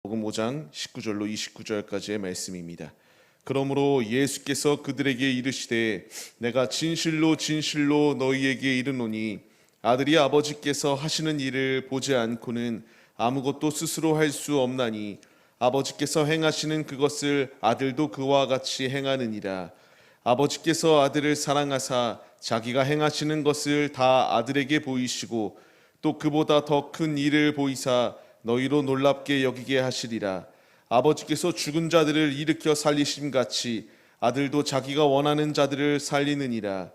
복음 5장 19절로 29절까지의 말씀입니다. 그러므로 예수께서 그들에게 이르시되 내가 진실로 진실로 너희에게 이르노니 아들이 아버지께서 하시는 일을 보지 않고는 아무것도 스스로 할 수 없나니 아버지께서 행하시는 그것을 아들도 그와 같이 행하느니라. 아버지께서 아들을 사랑하사 자기가 행하시는 것을 다 아들에게 보이시고 또 그보다 더 큰 일을 보이사 너희로 놀랍게 여기게 하시리라. 아버지께서 죽은 자들을 일으켜 살리심 같이 아들도 자기가 원하는 자들을 살리느니라.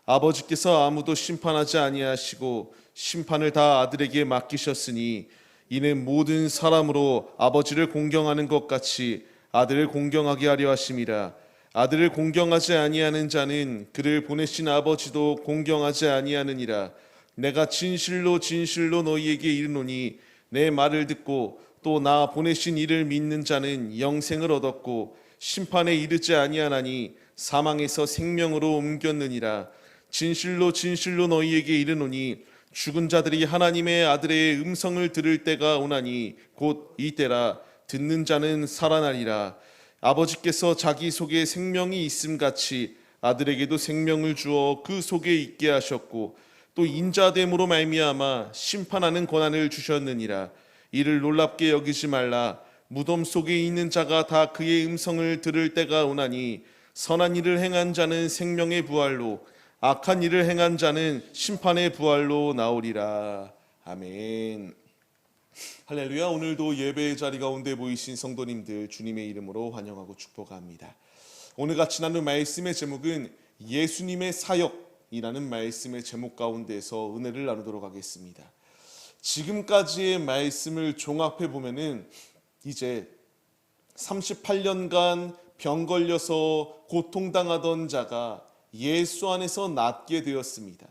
아버지께서 아무도 심판하지 아니하시고 심판을 다 아들에게 맡기셨으니 이는 모든 사람으로 아버지를 공경하는 것 같이 아들을 공경하게 하려 하심이라. 아들을 공경하지 아니하는 자는 그를 보내신 아버지도 공경하지 아니하느니라. 내가 진실로 진실로 너희에게 이르노니 내 말을 듣고 또 나 보내신 이를 믿는 자는 영생을 얻었고 심판에 이르지 아니하나니 사망에서 생명으로 옮겼느니라. 진실로 진실로 너희에게 이르노니 죽은 자들이 하나님의 아들의 음성을 들을 때가 오나니 곧 이때라. 듣는 자는 살아나리라. 아버지께서 자기 속에 생명이 있음 같이 아들에게도 생명을 주어 그 속에 있게 하셨고 또 인자됨으로 말미암아 심판하는 권한을 주셨느니라. 이를 놀랍게 여기지 말라. 무덤 속에 있는 자가 다 그의 음성을 들을 때가 오나니 선한 일을 행한 자는 생명의 부활로 악한 일을 행한 자는 심판의 부활로 나오리라. 아멘. 할렐루야. 오늘도 예배의 자리 가운데 모이신 성도님들 주님의 이름으로 환영하고 축복합니다. 오늘 같이 나눌 말씀의 제목은 예수님의 사역이라는 말씀의 제목 가운데서 은혜를 나누도록 하겠습니다. 지금까지의 말씀을 종합해 보면은 이제 38년간 병 걸려서 고통당하던 자가 예수 안에서 낫게 되었습니다.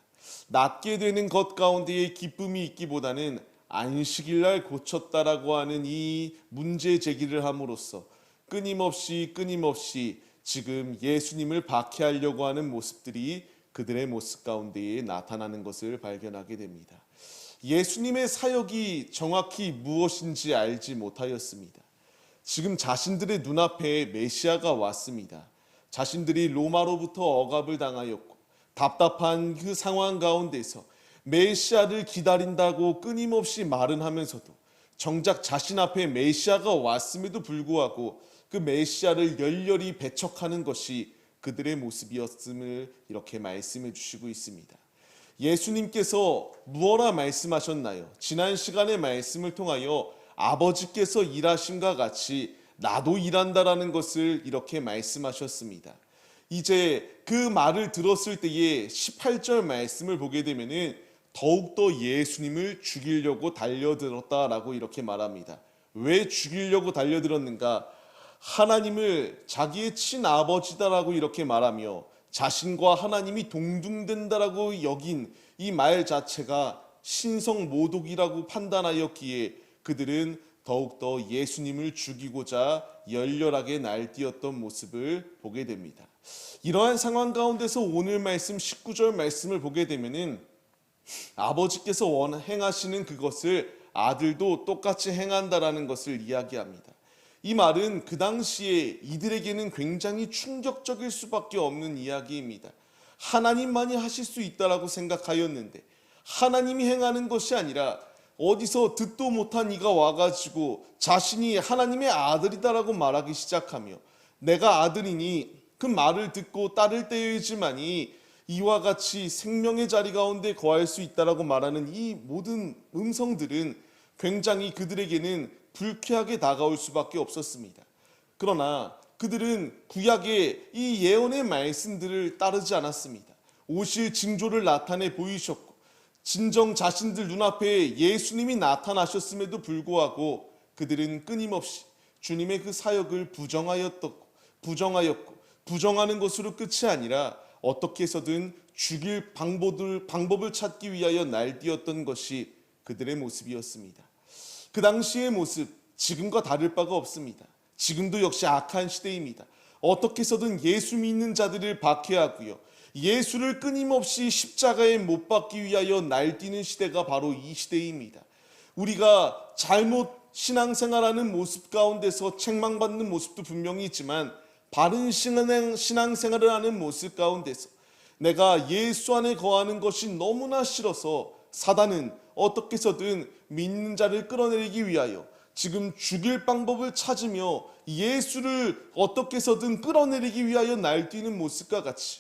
낫게 되는 것 가운데에 기쁨이 있기보다는 안식일 날 고쳤다라고 하는 이 문제 제기를 함으로써 끊임없이 지금 예수님을 박해하려고 하는 모습들이 그들의 모습 가운데에 나타나는 것을 발견하게 됩니다. 예수님의 사역이 정확히 무엇인지 알지 못하였습니다. 지금 자신들의 눈앞에 메시아가 왔습니다. 자신들이 로마로부터 억압을 당하였고 답답한 그 상황 가운데서 메시아를 기다린다고 끊임없이 말은 하면서도 정작 자신 앞에 메시아가 왔음에도 불구하고 그 메시아를 열렬히 배척하는 것이 그들의 모습이었음을 이렇게 말씀해 주시고 있습니다. 예수님께서 무엇라 말씀하셨나요? 지난 시간의 말씀을 통하여 아버지께서 일하심과 같이 나도 일한다라는 것을 이렇게 말씀하셨습니다. 이제 그 말을 들었을 때에 18절 말씀을 보게 되면은 더욱더 예수님을 죽이려고 달려들었다라고 이렇게 말합니다. 왜 죽이려고 달려들었는가? 하나님을 자기의 친아버지다라고 이렇게 말하며 자신과 하나님이 동등된다라고 여긴 이 말 자체가 신성모독이라고 판단하였기에 그들은 더욱더 예수님을 죽이고자 열렬하게 날뛰었던 모습을 보게 됩니다. 이러한 상황 가운데서 오늘 말씀 19절 말씀을 보게 되면은 아버지께서 행하시는 그것을 아들도 똑같이 행한다라는 것을 이야기합니다. 이 말은 그 당시에 이들에게는 굉장히 충격적일 수밖에 없는 이야기입니다. 하나님만이 하실 수 있다라고 생각하였는데 하나님이 행하는 것이 아니라 어디서 듣도 못한 이가 와가지고 자신이 하나님의 아들이다라고 말하기 시작하며 내가 아들이니 그 말을 듣고 따를 때이지만이 이와 같이 생명의 자리 가운데 거할 수 있다라고 말하는 이 모든 음성들은 굉장히 그들에게는 불쾌하게 다가올 수밖에 없었습니다. 그러나 그들은 구약의 이 예언의 말씀들을 따르지 않았습니다. 오실 징조를 나타내 보이셨고 진정 자신들 눈앞에 예수님이 나타나셨음에도 불구하고 그들은 끊임없이 주님의 그 사역을 부정하는 것으로 끝이 아니라 어떻게 해서든 죽일 방법을 찾기 위하여 날뛰었던 것이 그들의 모습이었습니다. 그 당시의 모습, 지금과 다를 바가 없습니다. 지금도 역시 악한 시대입니다. 어떻게 해서든 예수 믿는 자들을 박해하고요. 예수를 끊임없이 십자가에 못 박기 위하여 날뛰는 시대가 바로 이 시대입니다. 우리가 잘못 신앙생활하는 모습 가운데서 책망받는 모습도 분명히 있지만 바른 신앙생활을 하는 모습 가운데서 내가 예수 안에 거하는 것이 너무나 싫어서 사단은 어떻게 해서든 믿는 자를 끌어내리기 위하여 지금 죽일 방법을 찾으며 예수를 어떻게 해서든 끌어내리기 위하여 날뛰는 모습과 같이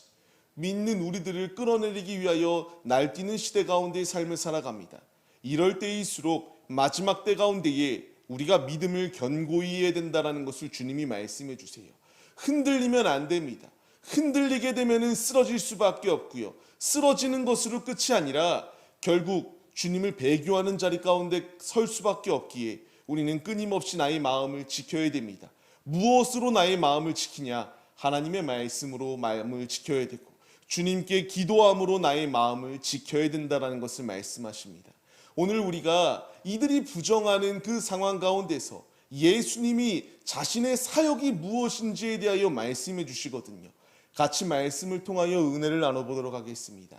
믿는 우리들을 끌어내리기 위하여 날뛰는 시대 가운데의 삶을 살아갑니다. 이럴 때일수록 마지막 때 가운데에 우리가 믿음을 견고히 해야 된다는 것을 주님이 말씀해 주세요. 흔들리면 안 됩니다. 흔들리게 되면 쓰러질 수밖에 없고요. 쓰러지는 것으로 끝이 아니라 결국 주님을 배교하는 자리 가운데 설 수밖에 없기에 우리는 끊임없이 나의 마음을 지켜야 됩니다. 무엇으로 나의 마음을 지키냐? 하나님의 말씀으로 마음을 지켜야 되고 주님께 기도함으로 나의 마음을 지켜야 된다는 것을 말씀하십니다. 오늘 우리가 이들이 부정하는 그 상황 가운데서 예수님이 자신의 사역이 무엇인지에 대하여 말씀해 주시거든요. 같이 말씀을 통하여 은혜를 나눠보도록 하겠습니다.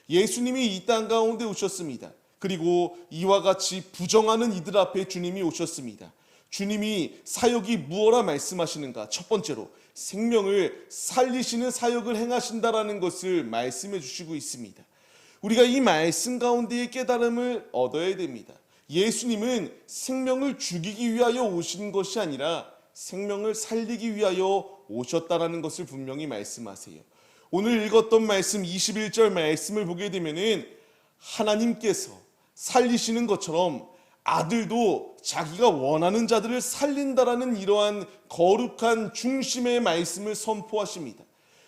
예수님이 이 땅 가운데 오셨습니다. 그리고 이와 같이 부정하는 이들 앞에 주님이 오셨습니다. 주님이 사역이 무엇라 말씀하시는가? 첫 번째로 생명을 살리시는 사역을 행하신다라는 것을 말씀해 주시고 있습니다. 우리가 이 말씀 가운데의 깨달음을 얻어야 됩니다. 예수님은 생명을 죽이기 위하여 오신 것이 아니라 생명을 살리기 위하여 오셨다라는 것을 분명히 말씀하세요. 오늘 읽었던 말씀 21절 말씀을 보게 되면은 하나님께서 살리시는 것처럼 아들도 자기가 원하는 자들을 살린다라는 이러한 거룩한 중심의 말씀을 선포하십니다.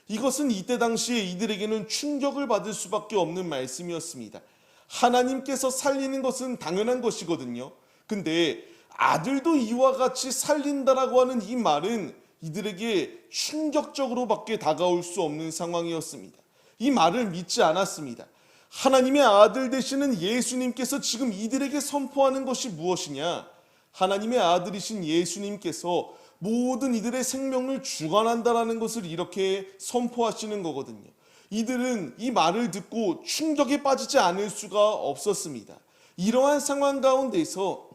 이것은 이때 당시에 이들에게는 충격을 받을 수밖에 없는 말씀이었습니다. 하나님께서 살리는 것은 당연한 것이거든요. 근데 아들도 이와 같이 살린다라고 하는 이 말은 이들에게 충격적으로밖에 다가올 수 없는 상황이었습니다. 이 말을 믿지 않았습니다. 하나님의 아들 되시는 예수님께서 지금 이들에게 선포하는 것이 무엇이냐? 하나님의 아들이신 예수님께서 모든 이들의 생명을 주관한다라는 것을 이렇게 선포하시는 거거든요. 이들은 이 말을 듣고 충격에 빠지지 않을 수가 없었습니다. 이러한 상황 가운데서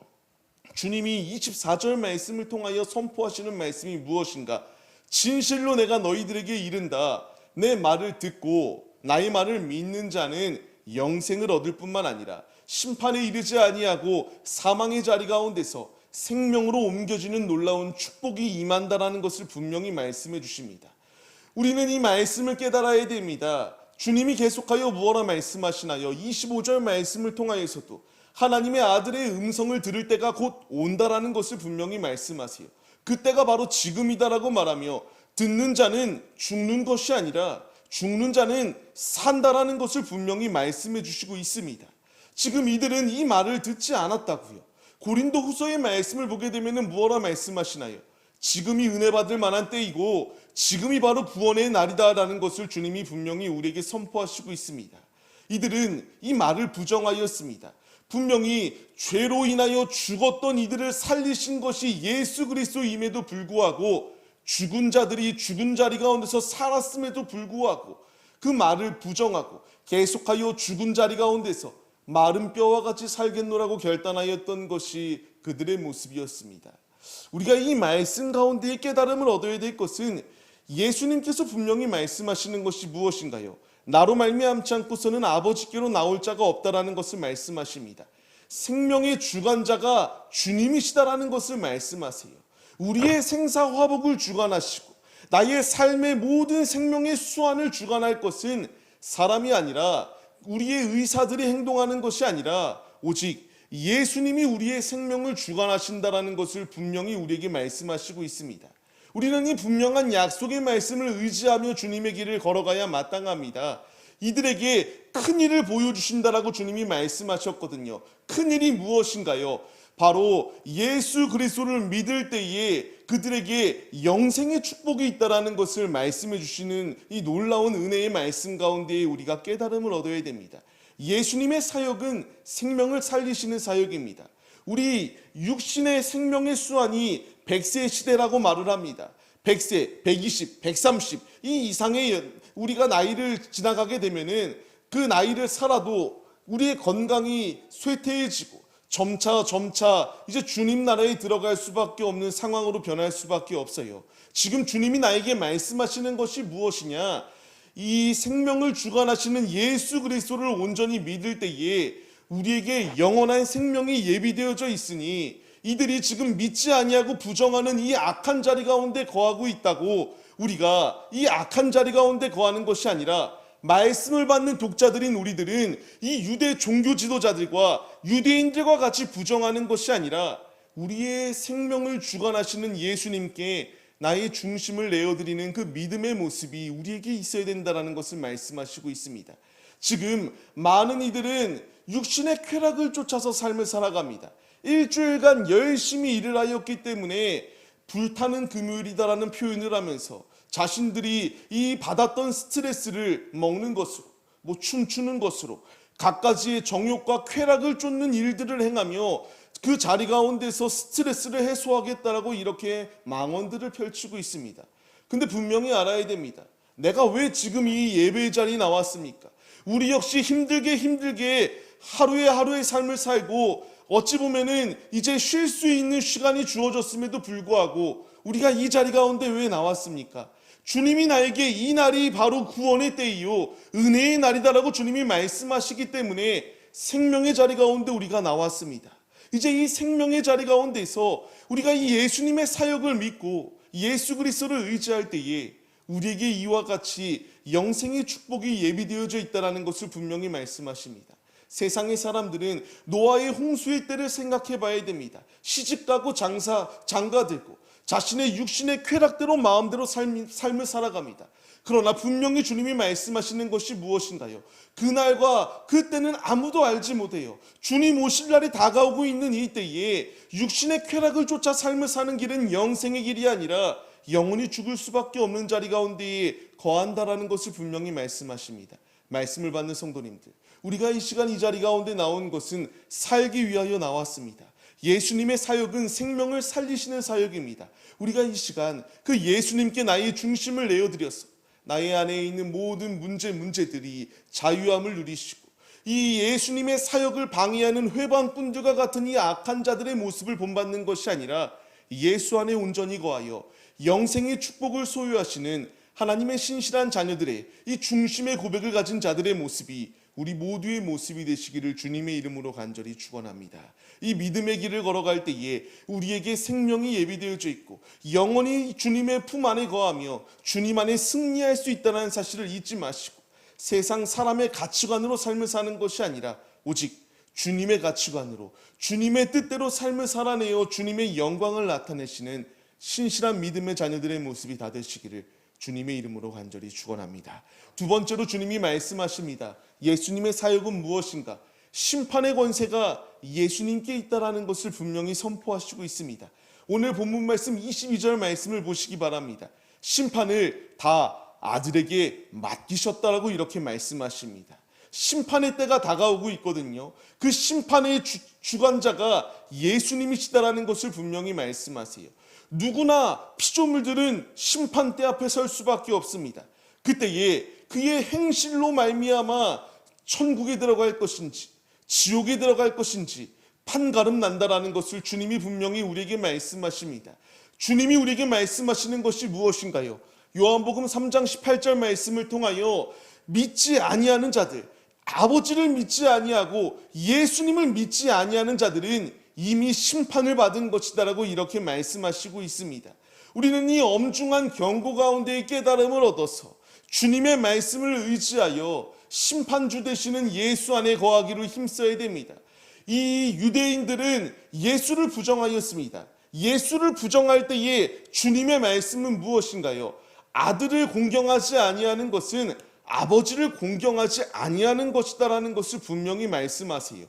주님이 24절 말씀을 통하여 선포하시는 말씀이 무엇인가? 진실로 내가 너희들에게 이른다. 내 말을 듣고 나의 말을 믿는 자는 영생을 얻을 뿐만 아니라 심판에 이르지 아니하고 사망의 자리 가운데서 생명으로 옮겨지는 놀라운 축복이 임한다라는 것을 분명히 말씀해 주십니다. 우리는 이 말씀을 깨달아야 됩니다. 주님이 계속하여 무엇라 말씀하시나요? 25절 말씀을 통하여서도 하나님의 아들의 음성을 들을 때가 곧 온다라는 것을 분명히 말씀하세요. 그때가 바로 지금이다라고 말하며 듣는 자는 죽는 것이 아니라 죽는 자는 산다라는 것을 분명히 말씀해 주시고 있습니다. 지금 이들은 이 말을 듣지 않았다고요. 고린도 후서의 말씀을 보게 되면 무엇라 말씀하시나요? 지금이 은혜 받을 만한 때이고 지금이 바로 구원의 날이다라는 것을 주님이 분명히 우리에게 선포하시고 있습니다. 이들은 이 말을 부정하였습니다. 분명히 죄로 인하여 죽었던 이들을 살리신 것이 예수 그리스도임에도 불구하고 죽은 자들이 죽은 자리 가운데서 살았음에도 불구하고 그 말을 부정하고 계속하여 죽은 자리 가운데서 마른 뼈와 같이 살겠노라고 결단하였던 것이 그들의 모습이었습니다. 우리가 이 말씀 가운데의 깨달음을 얻어야 될 것은 예수님께서 분명히 말씀하시는 것이 무엇인가요? 나로 말미암지 않고서는 아버지께로 나올 자가 없다라는 것을 말씀하십니다. 생명의 주관자가 주님이시다라는 것을 말씀하세요. 우리의 생사화복을 주관하시고 나의 삶의 모든 생명의 수완을 주관할 것은 사람이 아니라 우리의 의사들이 행동하는 것이 아니라 오직 예수님이 우리의 생명을 주관하신다라는 것을 분명히 우리에게 말씀하시고 있습니다. 우리는 이 분명한 약속의 말씀을 의지하며 주님의 길을 걸어가야 마땅합니다. 이들에게 큰 일을 보여주신다라고 주님이 말씀하셨거든요. 큰 일이 무엇인가요? 바로 예수 그리스도를 믿을 때에 그들에게 영생의 축복이 있다라는 것을 말씀해 주시는 이 놀라운 은혜의 말씀 가운데 우리가 깨달음을 얻어야 됩니다. 예수님의 사역은 생명을 살리시는 사역입니다. 우리 육신의 생명의 수완이 100세 시대라고 말을 합니다. 100세, 120, 130 이 이상의 우리가 나이를 지나가게 되면은 그 나이를 살아도 우리의 건강이 쇠퇴해지고 점차 이제 주님 나라에 들어갈 수밖에 없는 상황으로 변할 수밖에 없어요. 지금 주님이 나에게 말씀하시는 것이 무엇이냐? 이 생명을 주관하시는 예수 그리스도를 온전히 믿을 때에 우리에게 영원한 생명이 예비되어져 있으니 이들이 지금 믿지 아니하고 부정하는 이 악한 자리 가운데 거하고 있다고 우리가 이 악한 자리 가운데 거하는 것이 아니라 말씀을 받는 독자들인 우리들은 이 유대 종교 지도자들과 유대인들과 같이 부정하는 것이 아니라 우리의 생명을 주관하시는 예수님께 나의 중심을 내어드리는 그 믿음의 모습이 우리에게 있어야 된다는 것을 말씀하시고 있습니다. 지금 많은 이들은 육신의 쾌락을 쫓아서 삶을 살아갑니다. 일주일간 열심히 일을 하였기 때문에 불타는 금요일이다라는 표현을 하면서 자신들이 이 받았던 스트레스를 먹는 것으로, 춤추는 것으로 갖가지의 정욕과 쾌락을 쫓는 일들을 행하며 그 자리 가운데서 스트레스를 해소하겠다라고 이렇게 망언들을 펼치고 있습니다. 근데 분명히 알아야 됩니다. 내가 왜 지금 이 예배 자리에 나왔습니까? 우리 역시 힘들게 하루의 삶을 살고 어찌 보면은 이제 쉴 수 있는 시간이 주어졌음에도 불구하고 우리가 이 자리 가운데 왜 나왔습니까? 주님이 나에게 이 날이 바로 구원의 때이요 은혜의 날이다라고 주님이 말씀하시기 때문에 생명의 자리 가운데 우리가 나왔습니다. 이제 이 생명의 자리 가운데서 우리가 이 예수님의 사역을 믿고 예수 그리스도를 의지할 때에 우리에게 이와 같이 영생의 축복이 예비되어져 있다는 것을 분명히 말씀하십니다. 세상의 사람들은 노아의 홍수의 때를 생각해 봐야 됩니다. 시집가고 장가들고 자신의 육신의 쾌락대로 마음대로 삶을 살아갑니다. 그러나 분명히 주님이 말씀하시는 것이 무엇인가요? 그날과 그때는 아무도 알지 못해요. 주님 오실 날이 다가오고 있는 이 때에 육신의 쾌락을 쫓아 삶을 사는 길은 영생의 길이 아니라 영원히 죽을 수밖에 없는 자리 가운데에 거한다라는 것을 분명히 말씀하십니다. 말씀을 받는 성도님들, 우리가 이 시간 이 자리 가운데 나온 것은 살기 위하여 나왔습니다. 예수님의 사역은 생명을 살리시는 사역입니다. 우리가 이 시간 그 예수님께 나의 중심을 내어드려서 나의 안에 있는 모든 문제들이 자유함을 누리시고 이 예수님의 사역을 방해하는 회방꾼들과 같은 이 악한 자들의 모습을 본받는 것이 아니라 예수 안에 온전히 거하여 영생의 축복을 소유하시는 하나님의 신실한 자녀들의 이 중심의 고백을 가진 자들의 모습이 우리 모두의 모습이 되시기를 주님의 이름으로 간절히 축원합니다. 이 믿음의 길을 걸어갈 때에 우리에게 생명이 예비되어져 있고 영원히 주님의 품 안에 거하며 주님 안에 승리할 수 있다는 사실을 잊지 마시고 세상 사람의 가치관으로 삶을 사는 것이 아니라 오직 주님의 가치관으로 주님의 뜻대로 삶을 살아내어 주님의 영광을 나타내시는 신실한 믿음의 자녀들의 모습이 다 되시기를 주님의 이름으로 간절히 축원합니다. 두 번째로 주님이 말씀하십니다. 예수님의 사역은 무엇인가? 심판의 권세가 예수님께 있다라는 것을 분명히 선포하시고 있습니다. 오늘 본문 말씀 22절 말씀을 보시기 바랍니다. 심판을 다 아들에게 맡기셨다라고 이렇게 말씀하십니다. 심판의 때가 다가오고 있거든요. 그 심판의 주관자가 예수님이시다라는 것을 분명히 말씀하세요. 누구나 피조물들은 심판대 앞에 설 수밖에 없습니다. 그때에 그의 행실로 말미암아 천국에 들어갈 것인지 지옥에 들어갈 것인지 판가름 난다라는 것을 주님이 분명히 우리에게 말씀하십니다. 주님이 우리에게 말씀하시는 것이 무엇인가요? 요한복음 3장 18절 말씀을 통하여 믿지 아니하는 자들, 아버지를 믿지 아니하고 예수님을 믿지 아니하는 자들은 이미 심판을 받은 것이다라고 이렇게 말씀하시고 있습니다. 우리는 이 엄중한 경고 가운데의 깨달음을 얻어서 주님의 말씀을 의지하여 심판주 되시는 예수 안에 거하기로 힘써야 됩니다. 이 유대인들은 예수를 부정하였습니다. 예수를 부정할 때에 주님의 말씀은 무엇인가요? 아들을 공경하지 아니하는 것은 아버지를 공경하지 아니하는 것이다라는 것을 분명히 말씀하세요.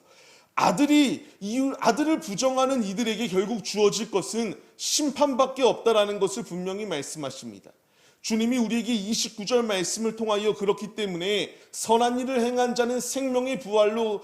아들을 부정하는 이들에게 결국 주어질 것은 심판밖에 없다라는 것을 분명히 말씀하십니다. 주님이 우리에게 29절 말씀을 통하여 그렇기 때문에 선한 일을 행한 자는 생명의 부활로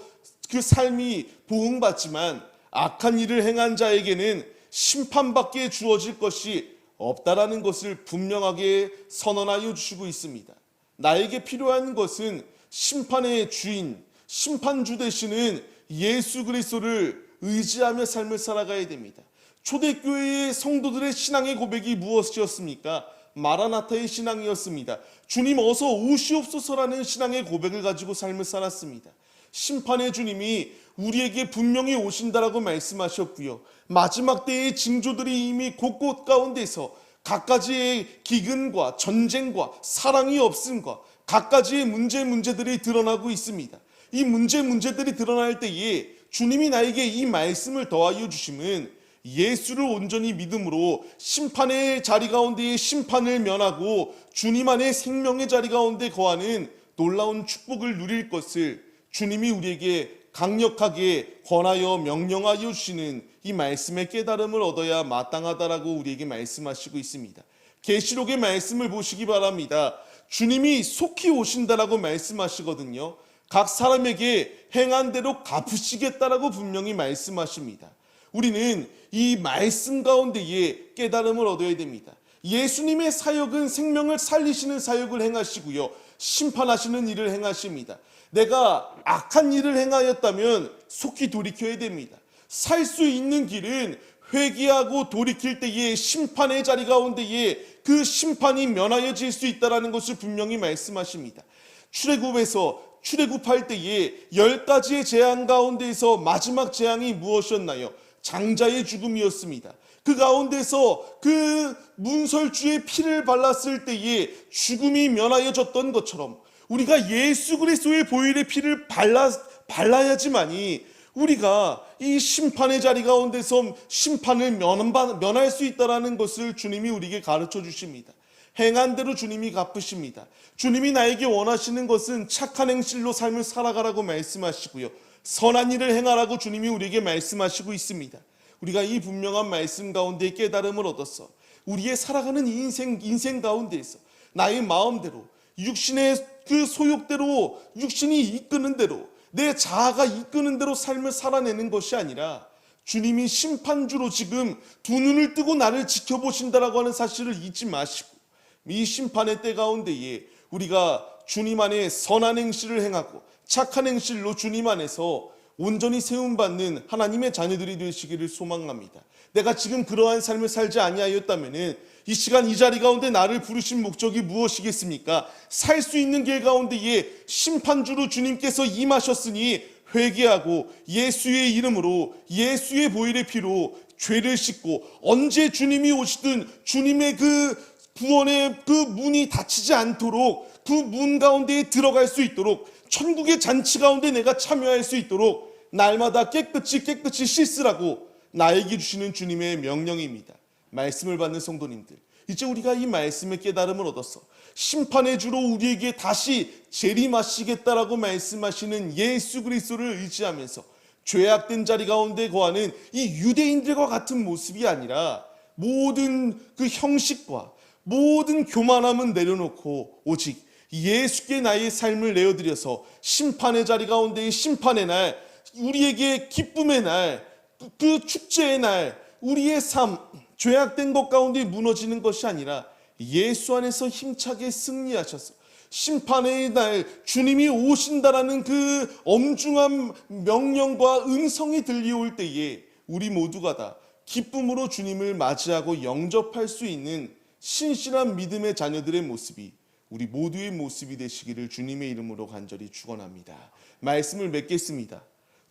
그 삶이 보응받지만 악한 일을 행한 자에게는 심판밖에 주어질 것이 없다라는 것을 분명하게 선언하여 주시고 있습니다. 나에게 필요한 것은 심판의 주인, 심판주 되시는 예수 그리스도를 의지하며 삶을 살아가야 됩니다. 초대교회의 성도들의 신앙의 고백이 무엇이었습니까? 마라나타의 신앙이었습니다. 주님 어서 오시옵소서라는 신앙의 고백을 가지고 삶을 살았습니다. 심판의 주님이 우리에게 분명히 오신다라고 말씀하셨고요. 마지막 때의 징조들이 이미 곳곳 가운데서 갖가지의 기근과 전쟁과 사랑이 없음과 갖가지의 문제들이 드러나고 있습니다. 이 문제들이 드러날 때에 주님이 나에게 이 말씀을 더하여 주심은 예수를 온전히 믿음으로 심판의 자리 가운데에 심판을 면하고 주님 안에 생명의 자리 가운데 거하는 놀라운 축복을 누릴 것을 주님이 우리에게 강력하게 권하여 명령하여 주시는 이 말씀의 깨달음을 얻어야 마땅하다라고 우리에게 말씀하시고 있습니다. 계시록의 말씀을 보시기 바랍니다. 주님이 속히 오신다라고 말씀하시거든요. 각 사람에게 행한 대로 갚으시겠다라고 분명히 말씀하십니다. 우리는 이 말씀 가운데에 깨달음을 얻어야 됩니다. 예수님의 사역은 생명을 살리시는 사역을 행하시고요. 심판하시는 일을 행하십니다. 내가 악한 일을 행하였다면 속히 돌이켜야 됩니다. 살 수 있는 길은 회개하고 돌이킬 때에 심판의 자리 가운데에 그 심판이 면하여질 수 있다는 것을 분명히 말씀하십니다. 출애굽할 때에 10가지의 재앙 가운데에서 마지막 재앙이 무엇이었나요? 장자의 죽음이었습니다. 그 가운데서 그 문설주의 피를 발랐을 때에 죽음이 면하여졌던 것처럼 우리가 예수 그리스도의 보혈의 피를 발라야지만이 우리가 이 심판의 자리 가운데서 심판을 면할 수 있다는 것을 주님이 우리에게 가르쳐 주십니다. 행한 대로 주님이 갚으십니다. 주님이 나에게 원하시는 것은 착한 행실로 삶을 살아가라고 말씀하시고요. 선한 일을 행하라고 주님이 우리에게 말씀하시고 있습니다. 우리가 이 분명한 말씀 가운데 깨달음을 얻어서 우리의 살아가는 인생 가운데에서 나의 마음대로 육신의 그 소욕대로 육신이 이끄는 대로 내 자아가 이끄는 대로 삶을 살아내는 것이 아니라 주님이 심판주로 지금 두 눈을 뜨고 나를 지켜보신다라고 하는 사실을 잊지 마시고 이 심판의 때 가운데에 우리가 주님 안에 선한 행실을 행하고 착한 행실로 주님 안에서 온전히 세움받는 하나님의 자녀들이 되시기를 소망합니다. 내가 지금 그러한 삶을 살지 아니하였다면 이 시간 이 자리 가운데 나를 부르신 목적이 무엇이겠습니까? 살 수 있는 길 가운데에 심판주로 주님께서 임하셨으니 회개하고 예수의 이름으로 예수의 보혈의 피로 죄를 씻고 언제 주님이 오시든 주님의 그 구원의 그 문이 닫히지 않도록 그 문 가운데에 들어갈 수 있도록 천국의 잔치 가운데 내가 참여할 수 있도록 날마다 깨끗이 씻으라고 나에게 주시는 주님의 명령입니다. 말씀을 받는 성도님들, 이제 우리가 이 말씀의 깨달음을 얻어서 심판의 주로 우리에게 다시 재림하시겠다라고 말씀하시는 예수 그리스도를 의지하면서 죄악된 자리 가운데 거하는 이 유대인들과 같은 모습이 아니라 모든 그 형식과 모든 교만함은 내려놓고 오직 예수께 나의 삶을 내어드려서 심판의 자리 가운데의 심판의 날, 우리에게 기쁨의 날, 그 축제의 날, 우리의 삶, 죄악된 것 가운데 무너지는 것이 아니라 예수 안에서 힘차게 승리하셔서 심판의 날 주님이 오신다라는 그 엄중한 명령과 음성이 들려올 때에 우리 모두가 다 기쁨으로 주님을 맞이하고 영접할 수 있는 신실한 믿음의 자녀들의 모습이 우리 모두의 모습이 되시기를 주님의 이름으로 간절히 축원합니다. 말씀을 맺겠습니다.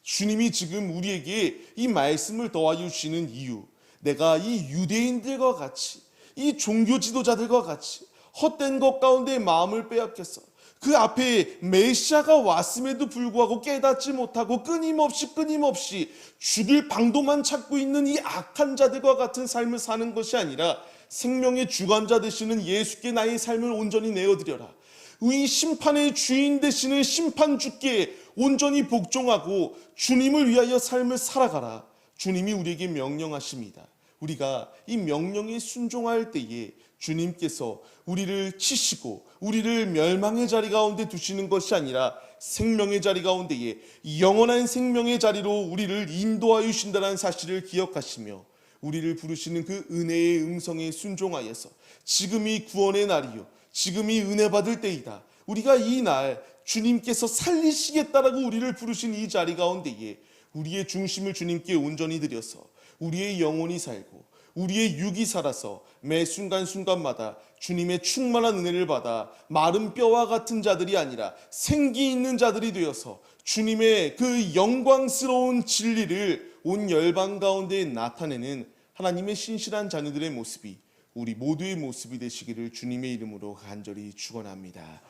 주님이 지금 우리에게 이 말씀을 더하여 주시는 이유, 내가 이 유대인들과 같이 이 종교 지도자들과 같이 헛된 것 가운데 마음을 빼앗겼어. 그 앞에 메시아가 왔음에도 불구하고 깨닫지 못하고 끊임없이 죽일 방도만 찾고 있는 이 악한 자들과 같은 삶을 사는 것이 아니라 생명의 주관자 되시는 예수께 나의 삶을 온전히 내어드려라. 이 심판의 주인 되시는 심판주께 온전히 복종하고 주님을 위하여 삶을 살아가라. 주님이 우리에게 명령하십니다. 우리가 이 명령에 순종할 때에 주님께서 우리를 치시고 우리를 멸망의 자리 가운데 두시는 것이 아니라 생명의 자리 가운데에 영원한 생명의 자리로 우리를 인도하여 주신다는 사실을 기억하시며 우리를 부르시는 그 은혜의 음성에 순종하여서 지금이 구원의 날이요 지금이 은혜 받을 때이다. 우리가 이 날 주님께서 살리시겠다라고 우리를 부르신 이 자리 가운데에 우리의 중심을 주님께 온전히 드려서 우리의 영혼이 살고 우리의 육이 살아서 매 순간순간마다 주님의 충만한 은혜를 받아 마른 뼈와 같은 자들이 아니라 생기 있는 자들이 되어서 주님의 그 영광스러운 진리를 온 열방 가운데 나타내는 하나님의 신실한 자녀들의 모습이 우리 모두의 모습이 되시기를 주님의 이름으로 간절히 축원합니다.